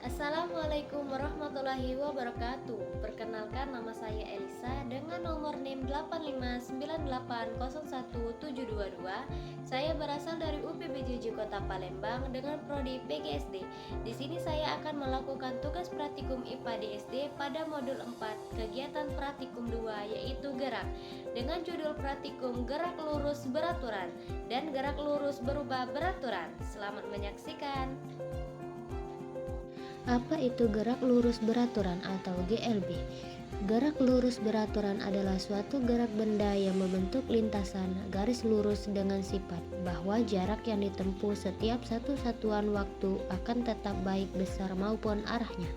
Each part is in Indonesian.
Assalamualaikum warahmatullahi wabarakatuh. Perkenalkan, nama saya Elisa dengan nomor NIM 8598011722. Saya berasal dari UPBJJ Kota Palembang dengan prodi PGSD. Di sini saya akan melakukan tugas praktikum IPA di SD pada modul 4 kegiatan praktikum 2, yaitu gerak, dengan judul praktikum gerak lurus beraturan dan gerak lurus berubah beraturan. Selamat menyaksikan. Apa itu gerak lurus beraturan atau GLB? Gerak lurus beraturan adalah suatu gerak benda yang membentuk lintasan garis lurus dengan sifat bahwa jarak yang ditempuh setiap satu satuan waktu akan tetap baik besar maupun arahnya.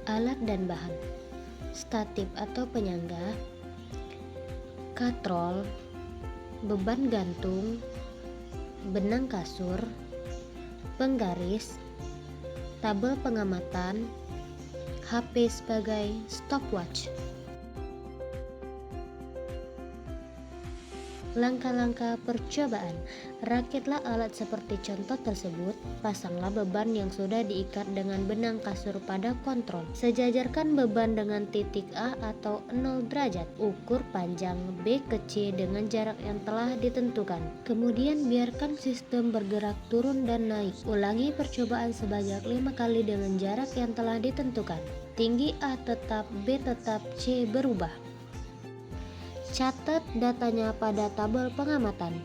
Alat dan bahan: statif atau penyangga, katrol, beban gantung, benang kasur, penggaris, tabel pengamatan, HP sebagai stopwatch. Langkah-langkah percobaan: rakitlah alat seperti contoh tersebut, pasanglah beban yang sudah diikat dengan benang kasur pada kontrol. Sejajarkan beban dengan titik A atau 0 derajat. Ukur panjang B ke C dengan jarak yang telah ditentukan. Kemudian biarkan sistem bergerak turun dan naik. Ulangi percobaan sebanyak 5 kali dengan jarak yang telah ditentukan. Tinggi A tetap, B tetap, C berubah. Catat datanya pada tabel pengamatan.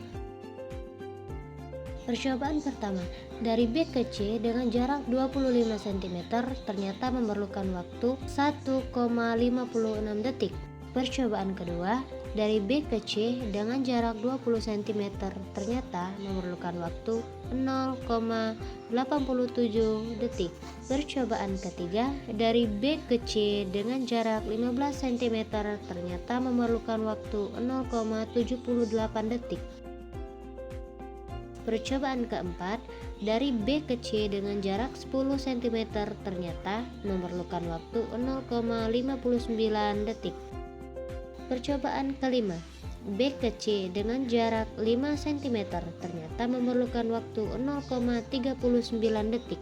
Percobaan pertama, dari B ke C dengan jarak 25 cm ternyata memerlukan waktu 1,56 detik. Percobaan kedua, dari B ke C dengan jarak 20 cm ternyata memerlukan waktu 0,87 detik. Percobaan ketiga, dari B ke C dengan jarak 15 cm ternyata memerlukan waktu 0,78 detik. Percobaan keempat, dari B ke C dengan jarak 10 cm ternyata memerlukan waktu 0,59 detik. Percobaan kelima, B ke C dengan jarak 5 cm ternyata memerlukan waktu 0,39 detik.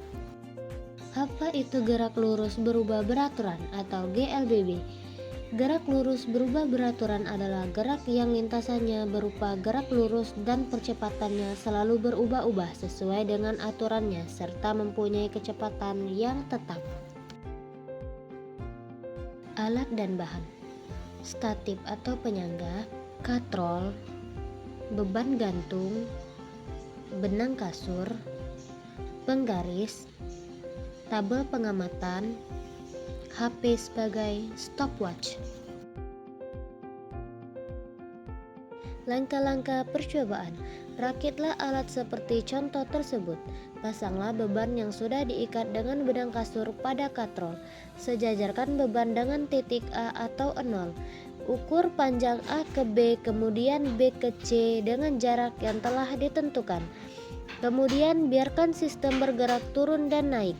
Apa itu gerak lurus berubah beraturan atau GLBB? Gerak lurus berubah beraturan adalah gerak yang lintasannya berupa gerak lurus dan percepatannya selalu berubah-ubah sesuai dengan aturannya serta mempunyai kecepatan yang tetap. Alat dan bahan: statif atau penyangga, katrol, beban gantung, benang kasur, penggaris, tabel pengamatan, HP sebagai stopwatch. Langkah-langkah percobaan: rakitlah alat seperti contoh tersebut. Pasanglah beban yang sudah diikat dengan benang kasur pada katrol. Sejajarkan beban dengan titik A atau 0. Ukur panjang A ke B, kemudian B ke C dengan jarak yang telah ditentukan. Kemudian biarkan sistem bergerak turun dan naik.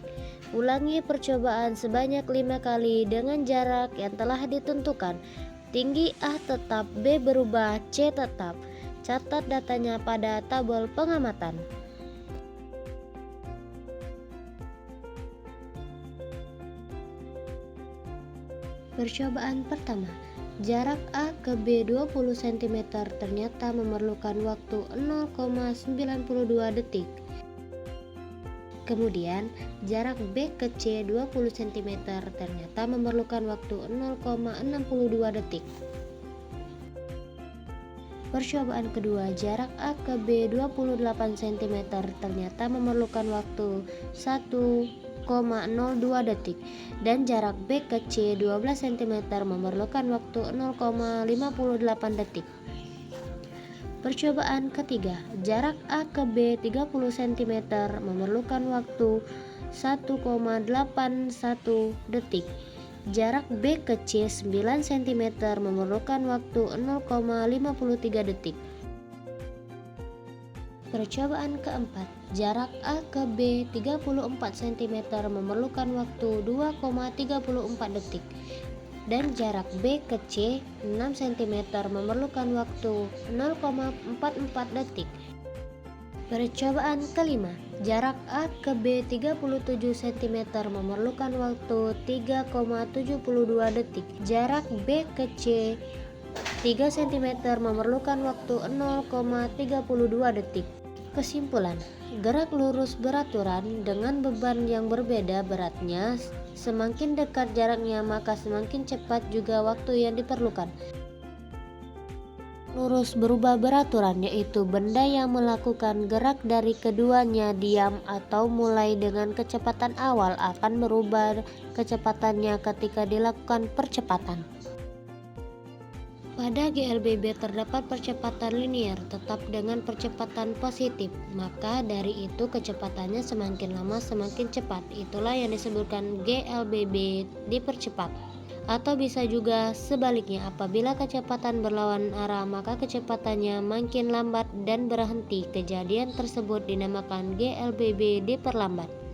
Ulangi percobaan sebanyak 5 kali dengan jarak yang telah ditentukan. Tinggi A tetap, B berubah, C tetap. Catat datanya pada tabel pengamatan. Percobaan pertama, jarak A ke B 20 cm ternyata memerlukan waktu 0,92 detik. Kemudian, jarak B ke C 20 cm ternyata memerlukan waktu 0,62 detik. Percobaan kedua, jarak A ke B 28 cm ternyata memerlukan waktu 1,02 detik dan jarak B ke C 12 cm memerlukan waktu 0,58 detik. Percobaan ketiga, jarak A ke B 30 cm memerlukan waktu 1,81 detik. Jarak B ke C 9 cm memerlukan waktu 0,53 detik. Percobaan keempat, jarak A ke B 34 cm memerlukan waktu 2,34 detik. dan jarak B ke C 6 cm memerlukan waktu 0,44 detik. Percobaan kelima, jarak A ke B 37 cm memerlukan waktu 3,72 detik. Jarak B ke C 3 cm memerlukan waktu 0,32 detik. Kesimpulan, gerak lurus beraturan dengan beban yang berbeda beratnya, semakin dekat jaraknya maka semakin cepat juga waktu yang diperlukan. Lurus berubah beraturan, yaitu benda yang melakukan gerak dari keduanya diam atau mulai dengan kecepatan awal akan berubah kecepatannya ketika dilakukan percepatan. Pada GLBB terdapat percepatan linier tetap dengan percepatan positif, maka dari itu kecepatannya semakin lama semakin cepat. Itulah yang disebutkan GLBB dipercepat. Atau bisa juga sebaliknya, apabila kecepatan berlawan arah maka kecepatannya makin lambat dan berhenti. Kejadian tersebut dinamakan GLBB diperlambat.